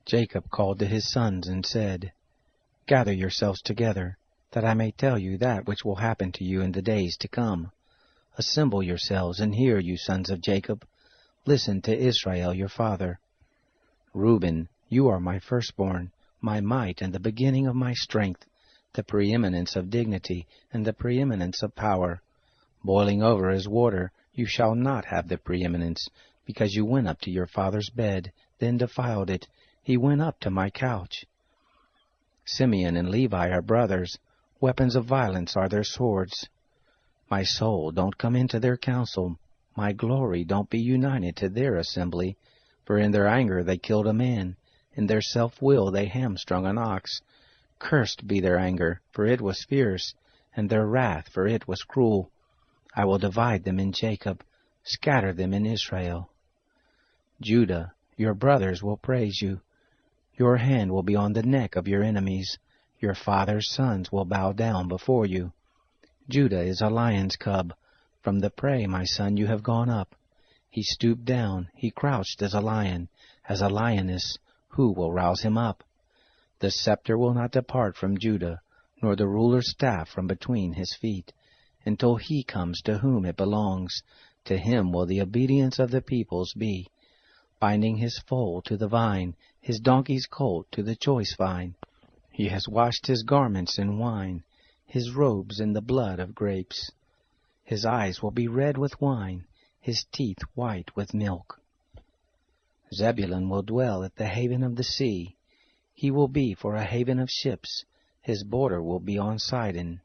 Jacob called to his sons and said, Gather yourselves together, that I may tell you that which will happen to you in the days to come. Assemble yourselves and hear, you sons of Jacob. Listen to Israel your father. Reuben, you are my firstborn, my might and the beginning of my strength, the preeminence of dignity and the preeminence of power. Boiling over as water, you shall not have the preeminence, because you went up to your father's bed, then defiled it. He went up to my couch. Simeon and Levi are brothers. Weapons of violence are their swords. My soul, don't come into their council. My glory, don't be united to their assembly. For in their anger they killed a man. In their self-will they hamstrung an ox. Cursed be their anger, for it was fierce, and their wrath, for it was cruel. I will divide them in Jacob, scatter them in Israel. Judah, your brothers will praise you. Your hand will be on the neck of your enemies. Your father's sons will bow down before you. Judah is a lion's cub. From the prey, my son, you have gone up. He stooped down, he crouched as a lioness. Who will rouse him up? The scepter will not depart from Judah, nor the ruler's staff from between his feet, until he comes to whom it belongs. To him will the obedience of the peoples be. Binding his foal to the vine, his donkey's colt to the choice vine. He has washed his garments in wine, his robes in the blood of grapes. His eyes will be red with wine, his teeth white with milk. Zebulun will dwell at the haven of the sea. He will be for a haven of ships. His border will be on Sidon.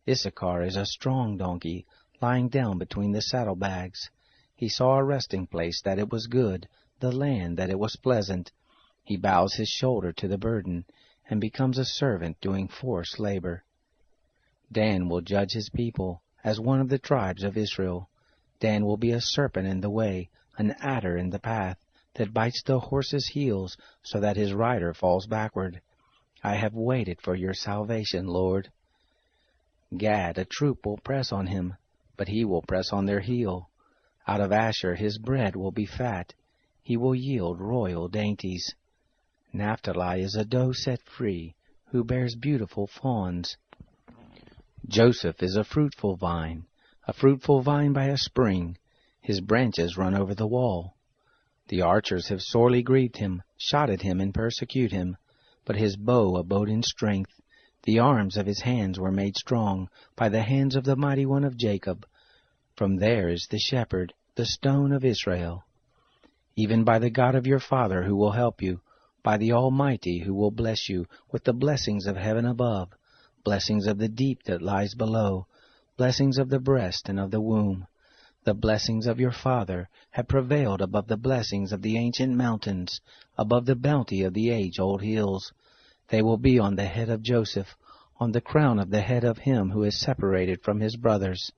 Issachar is a strong donkey, lying down between the saddlebags. He saw a resting place that it was good, the land that it was pleasant. He bows his shoulder to the burden, and becomes a servant doing forced labor. Dan will judge his people, as one of the tribes of Israel. Dan will be a serpent in the way, an adder in the path, that bites the horse's heels, so that his rider falls backward. I have waited for your salvation, Lord. Gad, a troop will press on him, but he will press on their heel. Out of Asher his bread will be fat. He will yield royal dainties. Naphtali is a doe set free, who bears beautiful fawns. Joseph is a fruitful vine by a spring. His branches run over the wall. The archers have sorely grieved him, shot at him and persecute him. But his bow abode in strength. The arms of his hands were made strong by the hands of the mighty one of Jacob. From there is the shepherd, the stone of Israel. Even by the God of your father who will help you, by the Almighty who will bless you with the blessings of heaven above, blessings of the deep that lies below, blessings of the breast and of the womb. The blessings of your father have prevailed above the blessings of the ancient mountains, above the bounty of the age-old hills. They will be on the head of Joseph, on the crown of the head of him who is separated from his brothers.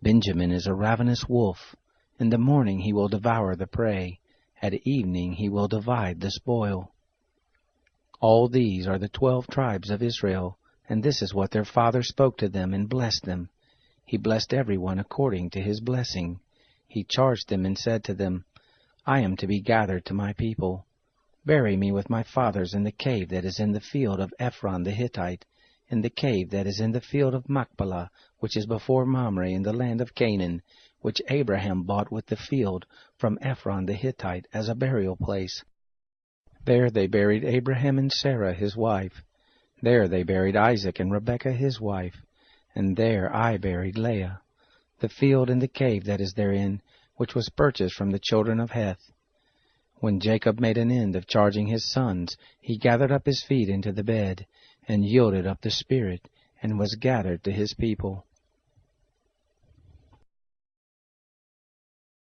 Benjamin is a ravenous wolf. In the morning he will devour the prey. At evening he will divide the spoil. All these are the 12 tribes of Israel, and this is what their father spoke to them and blessed them. He blessed everyone according to his blessing. He charged them and said to them, I am to be gathered to my people. Bury me with my fathers in the cave that is in the field of Ephron the Hittite, in the cave that is in the field of Machpelah, which is before Mamre in the land of Canaan, which Abraham bought with the field from Ephron the Hittite as a burial place. There they buried Abraham and Sarah his wife. There they buried Isaac and Rebekah his wife. And there I buried Leah. The field and the cave that is therein, which was purchased from the children of Heth. When Jacob made an end of charging his sons, he gathered up his feet into the bed, and yielded up the spirit, and was gathered to his people.